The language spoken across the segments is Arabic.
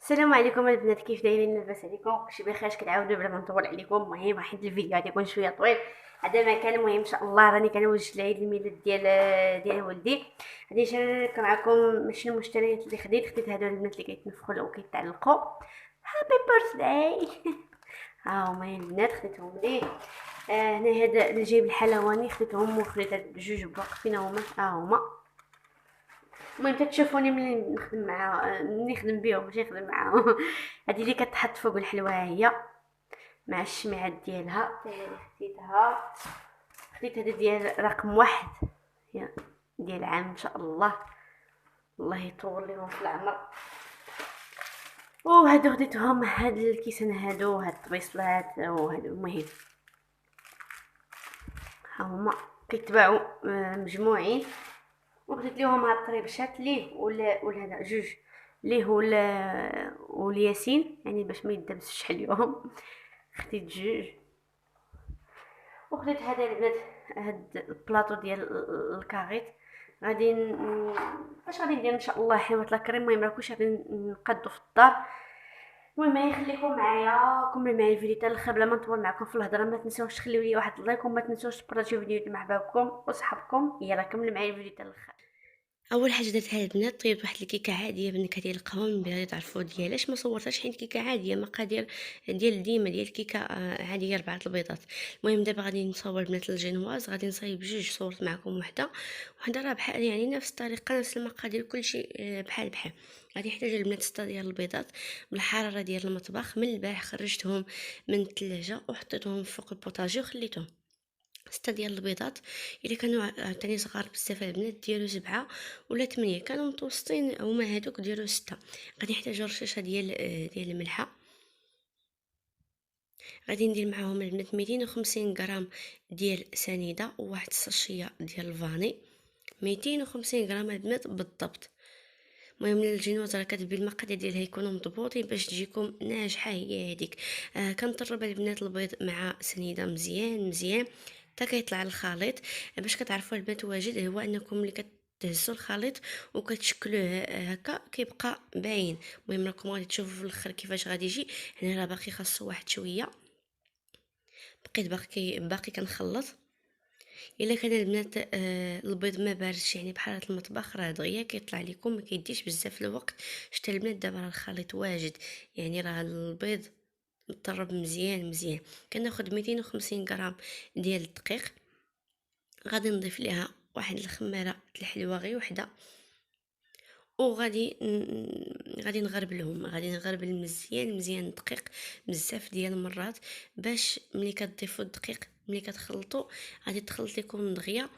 السلام عليكم البنات، كيف دايرين؟ لاباس عليكم؟ كلشي بخير؟ كنعاودوا بلا ما نطول عليكم. المهم واحد الفيديو غادي يكون شويه طويل هذا ما كان. المهم ان شاء الله راني كنوجد لعيد الميلاد ديال ولدي. غادي نشارك معكم شنو المشتريات اللي خديت هادو البنات اللي كيتنفخوا او كيتعلقوا. هابي بيرثداي. ها هما يا البنات خديتهم ليه. هنا هذا الجيب الحلواني خديتهم، وخديت هاد جوج بواق فين هما. ها هما. المهم تتشوفوني ملي نخدم مع ملي نخدم بيهم ماشي نخدم معاهم. هذه اللي كتحط فوق الحلوى هي مع الشميعات ديالها. حتى هي اللي خديتها. خديت هذا ديال رقم واحد ديال عام ان شاء الله. الله يطول لهم في العمر. وهادو خديتهم هاد الكيسان هادو، هاد الطبيصلات وهادو. المهم ها هما كيتباعوا مجموعين. وخديت ليهم هاد الطريبشات ليه ولا هذا جوج ليه ولا والياسين، يعني باش ما يدبسش عليهم. خديت جوج. وخديت هذا البنات هاد البلاطو ديال الكاغيط. غادي اش غادي ندير ان شاء الله حمات لاكريم. المهم راه كلشي غادي نقادو في الدار. المهم خليكم معايا، كملوا معايا الفيديو حتى الاخر بلا ما نطول معكم في الهضره. ما تنساوش تخليو لي واحد اللايك، وما تنساوش تبارطاجيو الفيديو مع حبابكم وصحابكم. يلا كملوا معايا الفيديو حتى الاخر. اول حاجه درتها البنات طيبت واحد الكيكه عاديه بالنكهه ديال القهوه من بغيتو تعرفوا ديالاش ما صورتهاش، حيت كيكه عاديه مقادير ديال ديما ديال الكيكه عاديه 4 البيضات. المهم دابا غادي نصور بنات الجينواز. غادي نصايب جوج، صورت معكم وحده راه بحال يعني نفس الطريقه نفس المقادير كلشي بحال. غادي نحتاج البنات 6 ديال البيضات بالحراره ديال المطبخ. من البارح خرجتهم من الثلاجه وحطيتهم فوق البوطاجي وخليتهم. 6 ديال البيضات. الا كانوا عاوتاني صغار بزاف البنات ديالو 7 ولا 8، كانوا متوسطين هما هادوك ديالو 6. غادي نحتاجو رشاشه ديال الملحه. غادي ندير معاهم البنات 250 غرام ديال سنيده وواحد الساشيه ديال الفاني. 250 غرام البنات بالضبط. المهم الجينوز راه كتبي المقادير ديالها يكونوا مضبوطين باش تجيكم ناجحه. هي هذيك. كنطرب البنات البيض مع سنيده مزيان حتى كيطلع الخليط. باش كتعرفوا البنات واجد هو انكم ملي كتهزوا الخليط وكتشكلوه هكا كيبقى باين. المهم راكم غادي تشوفوا في الاخر كيفاش غادي يجي. هنا راه باقي خاصو واحد شويه. بقيت باقي كنخلط. الا كان البنات البيض ما باردش يعني بحال المطبخ راه دغيا كيطلع لكم، ما كيديش بزاف الوقت. شتا البنات دابا راه الخليط واجد، يعني راه البيض مطرب مزيان. كناخذ 250 غرام ديال الدقيق. غادي نضيف ليها واحد الخماره الحلوه غير وحده. وغادي غادي نغربلهم. غادي نغربل مزيان الدقيق بزاف ديال المرات باش ملي كتضيفوا الدقيق ملي كتخلطوا غادي تخلط لكم دغيا.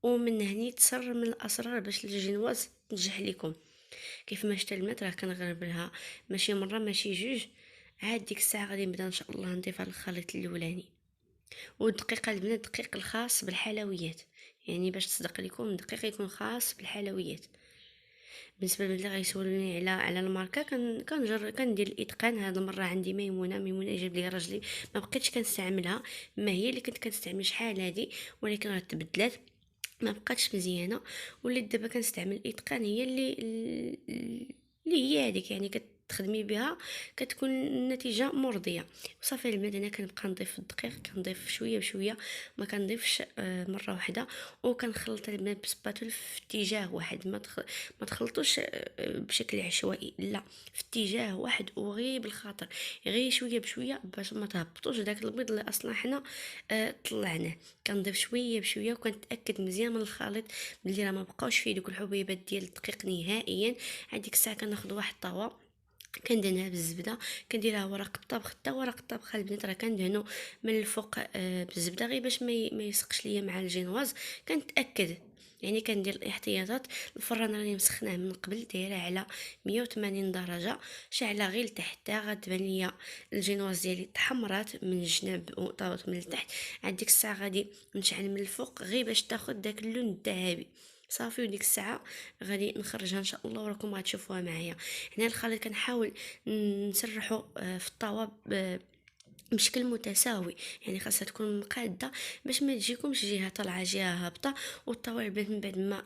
ومن هني تسر من الاسرار باش الجينواز تنجح لكم. كيف ما شتا البنات راه كنغربلها ماشي مره ماشي جوج. عاد ديك الساعه غادي نبدا ان شاء الله نضيف على الخليط الاولاني. والدقيق البنات دقيق الخاص بالحلويات، يعني باش تصدق لكم دقيق يكون خاص بالحلويات. بالنسبه للي غيسولوني على الماركه كندير الاتقان. هذه المره عندي ميمونه جاب لي راجلي، ما بقيتش كنستعملها. ما هي اللي كنت كنستعمل شحال هذه، ولكن راه تبدلات ما بقاتش مزيانه. وليت دابا كنستعمل الاتقان، هي اللي هي هذيك يعني تخدمي بها كتكون النتيجه مرضيه. وصافي البنات انا كنبقى نضيف الدقيق، كنضيف شويه بشويه، ما كنضيفش مره واحده. وكنخلط البنات بسباتول في اتجاه واحد. ما تخلطوش بشكل عشوائي، لا، في اتجاه واحد وغير بالخاطر، غير شويه بشويه باش ما تهبطوش داك البيض اللي اصلا حنا طلعناه. كنضيف شويه بشويه وكنتاكد مزيان من الخليط بلي راه ما بقاوش فيه دوك الحبيبات ديال الدقيق نهائيا. هذيك الساعه كناخذ واحد الطاوه كندهنها بالزبده، كنديرها ورق الطبخ. حتى ورق الطبخ البنات راه كندهنو من الفوق بالزبده غير باش ما يسقش ليا مع الجينواز. كنتاكد يعني كندير الاحتياطات. الفران راني مسخناه من قبل، دايره على 180 درجه، شاعله غير لتحت غتبان ليا الجينواز ديالي تحمرات من الجناب وطاوت من التحت. عاد ديك الساعه غادي نشعل من الفوق غير باش تاخذ داك اللون الذهبي صافي. وديك الساعه غادي نخرجها ان شاء الله وراكم غتشوفوها معايا. هنا الخليط كنحاول نسرحو في الطاوه بشكل متساوي، يعني خاصها تكون قاده باش ما تجيكمش جهه طالعه جهه هابطه. والطاوه البنات من بعد ما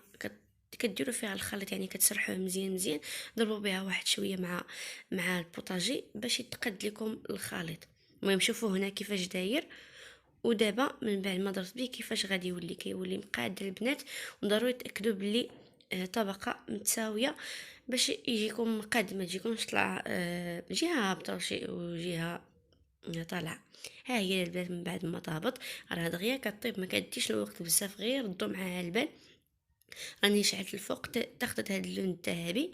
كديروا فيها الخليط، يعني كتسرحوه مزيان مزيان، ضربوا بها واحد شويه مع البوطاجي باش يتقاد لكم الخليط. المهم شوفوا هنا كيفاش داير. ودابا من بعد ما ضربت به كيفاش غادي يولي، كيولي مقاد البنات. وضروري تاكدوا بلي طبقه متساويه باش يجيكم مقاد، ما تجيكمش طلع جهه هابطه وجهه طالعه. ها هي البنات من بعد ما طابت راه دغيا كطيب، ما كديش الوقت بزاف، غير ردوا معاها البال. راني شعلت الفوق تاخدت هذا اللون الذهبي.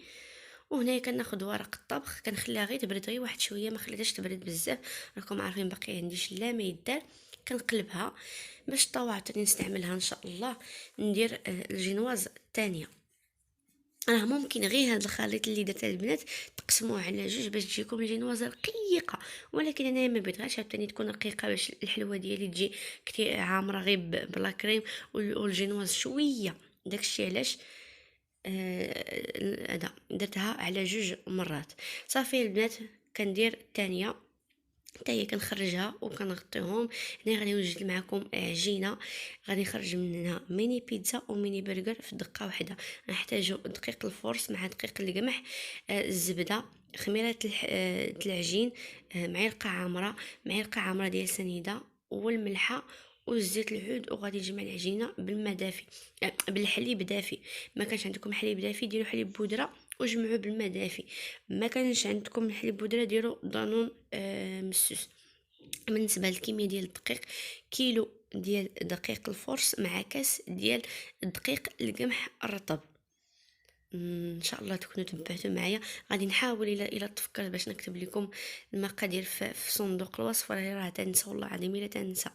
وهنايا كناخذ ورق الطبخ كنخليها غير تبرد غير واحد شويه، ما خليتهاش تبرد بزاف. راكم عارفين باقي عندي شلامه يدار. كنقلبها باش طوعت نستعملها ان شاء الله. ندير الجينواز الثانيه. راه ممكن غير هذا الخليط اللي درت البنات تقسموه على جوج باش تجيكم الجينوازه رقيقه، ولكن انا ما بغيتهاش عاوتاني تكون رقيقه باش الحلوه ديالي تجي كتير عامره غير بلا كريم والجينواز شويه. داكشي علاش هذا درتها على جوج مرات. صافي البنات كندير الثانيه حتى هي كنخرجها وكنغطيهم. هنا غادي نوجد معكم عجينه غادي نخرج منها ميني بيتزا وميني برجر في دقه واحده. نحتاجو دقيق الفورس مع دقيق القمح، الزبده، خميره العجين، معلقه عامره ديال سنيده والملحه والزيت العود. وغادي نجمع العجينه بالماء دافي، بالحليب دافي. ما كانش عندكم حليب دافي ديروا حليب بودره وجمعوه بالماء دافي. ما كانش عندكم الحليب بودره ديروا دانون مسوس. بالنسبه للكميه ديال الدقيق، كيلو ديال دقيق الفورس مع كاس ديال الدقيق القمح الرطب. ان شاء الله تكونوا تبعتوا معايا. غادي نحاول الى تفكرت باش نكتب لكم المقادير في صندوق الوصف، راه تنسى والله العظيم الا تنسى.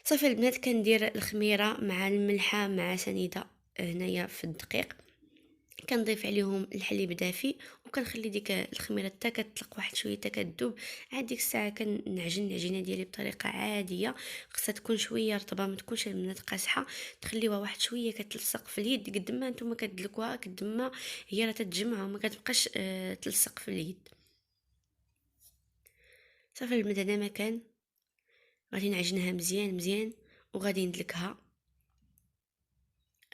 صافي البنات كندير الخميره مع الملحه مع سنيده هنايا في الدقيق. كنضيف عليهم الحليب دافي وكنخلي ديك الخميره حتى كتطلق واحد شويه حتى كتذوب. عاد ديك الساعه كنعجن العجينه ديالي بطريقه عاديه، خصها تكون شويه رطبه ما تكونش البنات قاصحه. تخليوها واحد شويه كتلصق في اليد قد ما نتوما كتدلكوها قد ما هي راه تتجمع وما كتبقاش تلصق في اليد. صافي البنات هذا مكان غادي نعجنها مزيان مزيان وغادي ندلكها.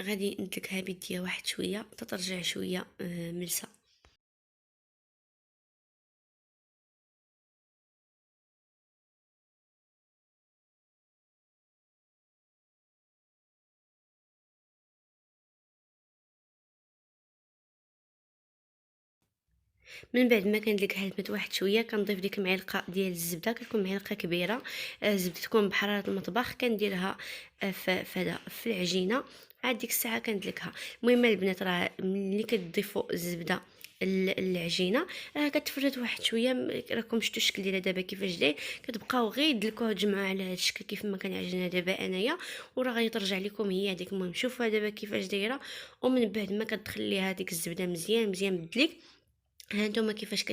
غادي ندلكها بيديا واحد شويه تترجع شويه ملسه. من بعد ما كندلكها البنات واحد شويه كنضيف ديك معلقه ديال الزبده، كتكون معلقه كبيره. الزبده تكون بحراره المطبخ. كنديرها في العجينه. عاد ديك الساعه كندلكها. المهم البنات راه ملي كتضيفوا الزبده العجينه راه كتفرد واحد شويه. راكم شفتوا الشكل ديالها دابا كيفاش داير. كتبقاو غير تدلكوها تجمعوها على هذا الشكل كيف ما كنعجنها دابا انايا، وراه غادي ترجع لكم هي هذيك. المهم شوفوها دابا كيفاش دايره. ومن بعد ما كتخليها ديك الزبده مزيان مزيان بالدليك، ها نتوما كيفاش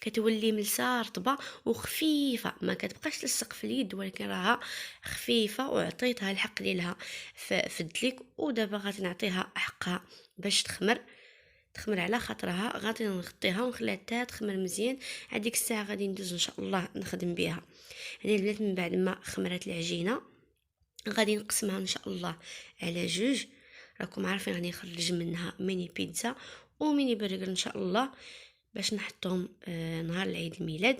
كتولي ملسه رطبه وخفيفه، ما كتبقاش تلصق في اليد ولكن راها خفيفه. وعطيتها الحق ديالها في الدليك. ودابا غادي نعطيها حقها باش تخمر على خاطرها. غادي نغطيها ونخليها حتى تخمر مزيان. هذيك الساعه غادي ندوز ان شاء الله نخدم بها. يعني البنات من بعد ما خمرت العجينه غادي نقسمها ان شاء الله على جوج. راكم عارفين غادي نخرج منها ميني بيتزا وميني برجر ان شاء الله باش نحطهم نهار العيد الميلاد.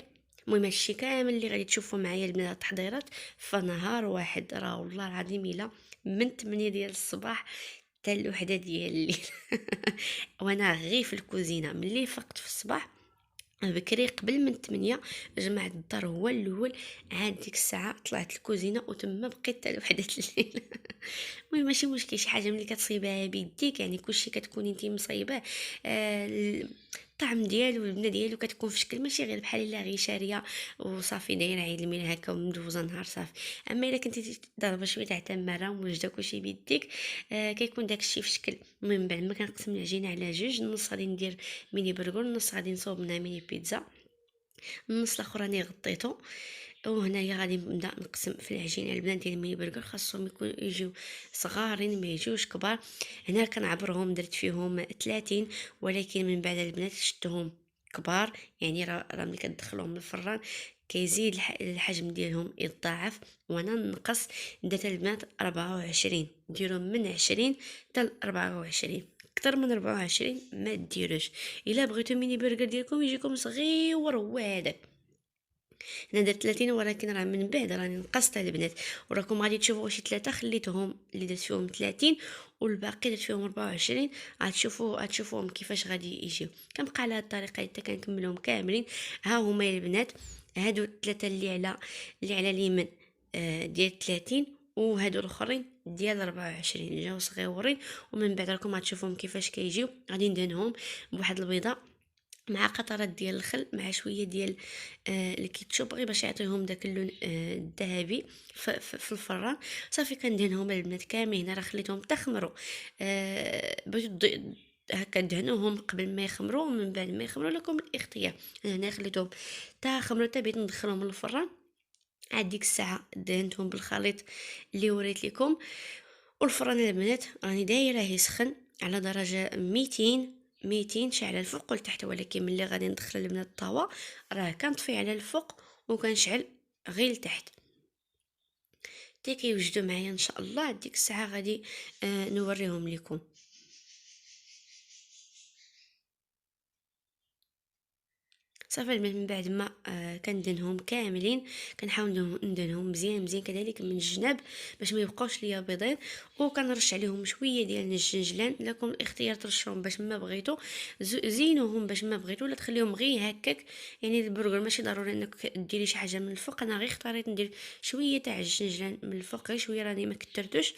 المهم هادشي كامل اللي غادي تشوفوا معايا البنات التحضيرات فنهار واحد، راه والله العظيم الا من 8 ديال الصباح حتى الوحده ديال الليل. وانا غير في الكوزينه ملي فقت في الصباح بكري قبل من 8 جمعت الدار هو الاول. عاد ديك الساعه طلعت الكوزينه وتما بقيت حتى لوحده الليل. المهم ماشي مشكل، شي حاجه ملي كتصيبها بيديك يعني كلشي كتكوني انت مصايباه. الطعم ديالو والبنه ديالو كتكون في شكل ماشي غير بحال الا غير شاريه وصافي دايره عيد الميلاد هكا ومدوزه نهار صافي. اما الا كنتي ضاربه شويه تاع التماره وموجده كلشي بيديك كيكون داكشي في شكل. المهم بعد ما كنقسم العجينه على جوج، النص غادي ندير ميني برجر، النص غادي نصوب منها ميني بيتزا، النص الاخر راني غطيته. وهنايا غادي نبدا نقسم في العجينه. البنات ديال الميني برجر خاصهم يجيو صغارين ما يجيوش كبار. هنا كنعبرهم درت فيهم 30، ولكن من بعد البنات شفتهم كبار يعني راه ملي كتدخلوهم للفران كيزيد الحجم ديالهم يتضاعف. وانا نقص درت البنات 24، ديروا من 20 حتى 24، اكثر من 24 ما ديروش. الا بغيتو ميني برجر ديالكم يجيكم صغيور هو هذاك. انا درت 30، ولكن راه من بعد راني نقصت البنات، وراكم غادي تشوفوا شي ثلاثه خليتهم اللي درت فيهم 30 والباقي درت فيهم 24. غتشوفوهم كيفاش غادي يجيو. كنبقى على هاد الطريقه حتى كنكملهم كاملين. ها هما البنات، هادو الثلاثه اللي على اليمين ديال 30، وهادو الاخرين ديال 24 جاو صغيورين. ومن بعد راكم غتشوفوهم كيفاش كيجيو. غادي ندهنهم بواحد البيضه مع قطرات ديال الخل مع شويه ديال الكيتشوب غير باش يعطيهم داك اللون الذهبي في الفران. صافي كندهنهم البنات كاملين. راه خليتهم تخمروا هكا دهنوهم قبل ما يخمروا، ومن بعد ما يخمروا لكم الاختيار. انا هنا خليتهم تا خمروا تا بغيت ندخلهم للفران. عاد ديك الساعه دهنتهم بالخليط اللي وريت لكم. والفران البنات راني دايره يسخن على درجه 200 شاعله الفوق والتحت، ولكن ملي غادي ندخل البنات الطاوه راه كنطفي على الفوق وكنشعل غير لتحت حتى كيوجدوا معايا ان شاء الله. ديك الساعه غادي نوريهم لكم. صافي من بعد ما كندهنهم كاملين، كنحاول ندهنهم مزيان مزيان كذلك من الجناب باش ما يبقاوش ليا بيضين. وكنرش عليهم شويه ديال الجنجلان، لكم الاختيار ترشوهم باش ما بغيتو، زينوهم باش ما بغيتو، ولا تخليهم غير هكاك. يعني البرغر ماشي ضروري انك ديري شي حاجه من الفوق. انا غير اختاريت ندير شويه تاع الجنجلان من الفوق، غير شويه، راني ما كثرتوش.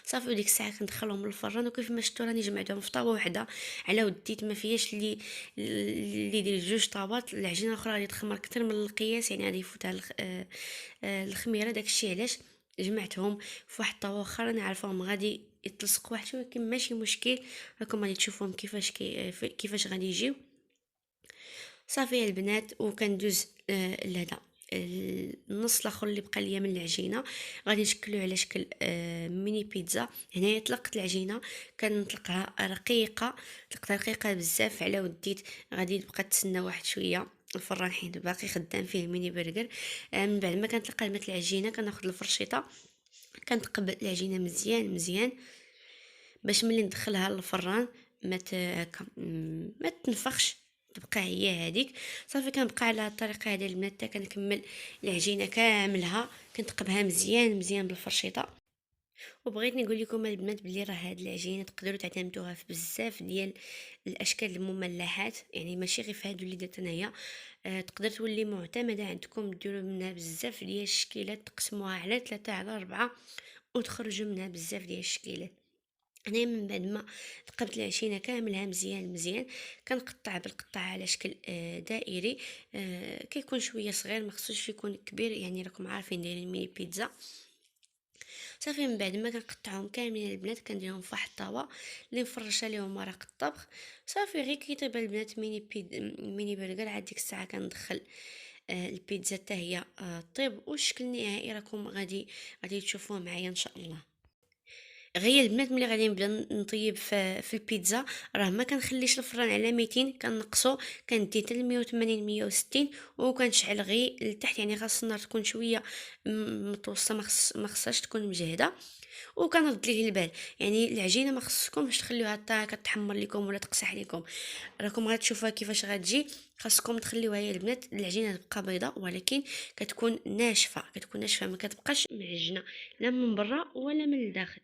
صافي وديك الساعه كندخلهم للفران. وكيف ما شفتوا راني جمعتهم في طاوه وحده على وديت، ما فياش اللي يدير جوج طاوات. العجينه الاخرى غادي تخمر اكثر من القياس، يعني غادي يفوتها الخميره. داكشي علاش جمعتهم في واحد الطاوه اخرى. انا عارفاهم غادي يتلصقوا واحد شويه، ولكن ماشي مشكل. راكم غادي تشوفوهم كيفاش غادي يجيو. صافي يا البنات، وكندوز لهذا النص الاخر اللي بقى ليا من العجينه غادي نشكلو على شكل ميني بيتزا. هنايا طلقت العجينه، كنطلقها رقيقه، طلقتها رقيقه بزاف على وديت. غادي نبقى تسنى واحد شويه الفران حيت باقي خدام فيه الميني برجر. من بعد ما كنطلق الماء العجينه كناخذ الفرشيطه كنتقبل العجينه مزيان مزيان باش ملي ندخلها للفران هكا ما تنفخش، تبقى هي هذيك. صافي كنبقى على الطريقه هذه البنات حتى كنكمل العجينه كاملها، كنتقبها مزيان مزيان بالفرشيطه. وبغيت نقول لكم البنات بلي راه هاد العجينه تقدروا تعتمدوها في بزاف ديال الاشكال المملحات، يعني ماشي غير في هادو اللي درت انايا. تقدر تولي معتمده عندكم، ديروا منها بزاف ديال الشكيلات، تقسموها على 3 على 4 وتخرجوا منها بزاف ديال الشكيلات. انا من بعد ما ثقبت العجينه كاملها مزيان مزيان كنقطع بالقطعه على شكل دائري. كيكون شويه صغير، ما خصوش يكون كبير، يعني راكم عارفين دايرين ميني بيتزا. صافي من بعد ما كنقطعهم كاملين البنات كنديرهم في واحد الطاوه اللي مفرشه ليهم مرق الطبخ. صافي غير كيطيب البنات ميني برجر. عاد ديك الساعه كندخل البيتزا حتى هي طيب. والشكل النهائي راكم غادي تشوفوه معايا ان شاء الله. غير البنات ملي غادي نبدا نطيب في البيتزا راه ما كنخليش الفران على 200، كنقصو كندي حتى 180 160 وكنشعل غير لتحت. يعني خاص النار تكون شويه متوسطه، ما خصهاش تكون مجهده. وكنرد ليه البال، يعني العجينه ما خصكمش تخليوها حتى كتحمر لكم ولا تقصح لكم. راكم غتشوفوها كيفاش غتجي. خاصكم تخليوها يا البنات العجينه تبقى بيضاء، ولكن كتكون ناشفه، ما كتبقاش معجنه لا من برا ولا من الداخل.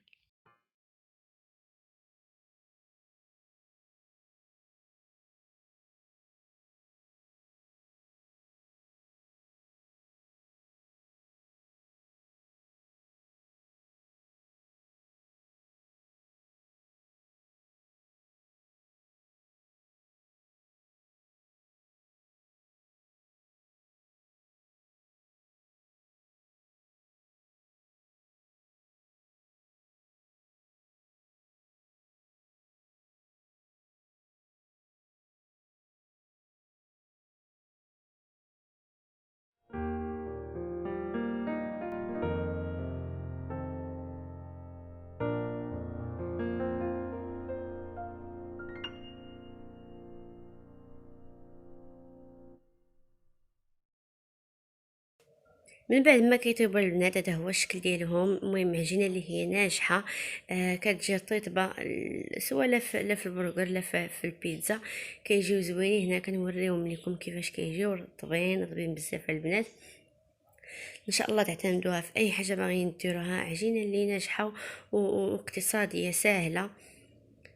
من بعد ما كيطيبوا البنات، هذا هو الشكل ديالهم. المهم عجينه اللي هي ناجحه، كتجي طيطبه سواء لا في البرغر لا في البيتزا، كيجيو زوينين. هنا كنوريهم لكم كيفاش كيجيو رطبين رطبين بزاف البنات. ان شاء الله تعتمدوها في اي حاجه باغيين ديروها. عجينه اللي ناجحه واقتصاديه سهله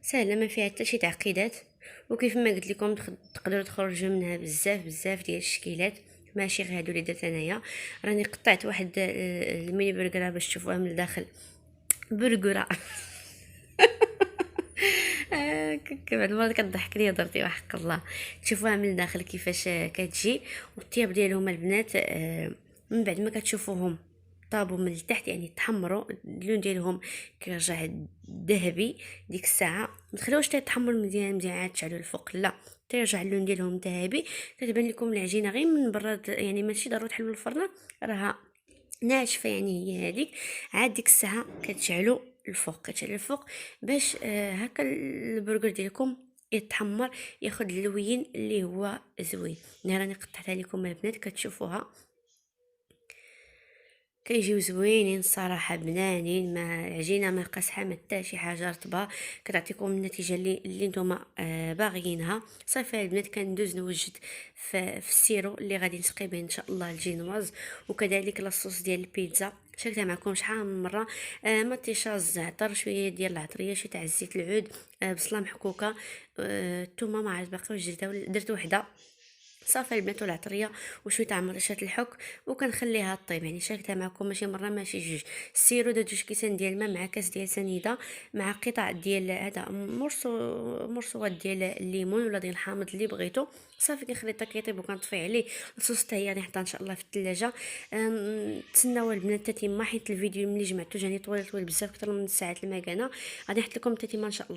سهله، ما فيها حتى شي تعقيدات. وكيف ما قلت لكم تقدروا تخرجوا منها بزاف ديال الشكيلات، ماشي غير هادو اللي درت انايا. راني قطعت واحد الميني برجر باش تشوفوها من الداخل. برجره بعد المرات كضحك ليا درتي وحق الله. تشوفوها من الداخل كيفاش كتجي. والطياب ديالهم البنات من بعد ما كتشوفوهم طابوا من التحت، يعني تحمروا، اللون ديالهم كيرجع ذهبي. ديك الساعه ما تخليوش تحمر مزيان مزيان عاد تشعلوا الفوق، لا، تيرجع اللون ديالهم ذهبي. كتبان لكم العجينه غير من برا، يعني ماشي ضروري تحلوا الفرن، راها ناشفه، يعني هي هذيك. عاد ديك الساعه كتشعلوا الفوق، كتشعل الفوق باش هكا البرجر ديالكم يتحمر، ياخد اللوين اللي هو زوين. انا راني قطعتها لكم البنات كتشوفوها، كيجيو زوينين الصراحه، بنانين. ما العجينه ما قاصحه ما حتى شي حاجه، رطبه، كتعطيكم النتيجه اللي نتوما باغيينها. صافي البنات كندوز نوجد في السيرو اللي غادي نسقي به ان شاء الله الجينواز، وكذلك لاصوص ديال البيتزا. شاركتها معكم شحال من مره. مطيشه الزعتر، شويه ديال العطريه، شويه تاع الزيت العود، بصله محكوكه، الثومه ما عرفت باقي واش درت وحده. صافي البنات والعطريه وشويه تاع مرشات الحك، وكنخليها طيب. يعني شاركتها معكم ماشي مره ماشي جوج. السيرو دا 2 كيسان ديال الماء مع كاس ديال سنيده مع قطع ديال هذا مرصوات ديال الليمون ولا ديال الحامض اللي بغيتو. صافي كنخلي حتى كيطيب وكنطفي عليه. الصوص حتى هي غنحطها ان شاء الله في الثلاجه. تسناو البنات تتيما، حيت الفيديو ملي جمعته جاني طويل بزاف، اكثر من ساعه المكانه. غادي نحط لكم التتيمه ان شاء الله.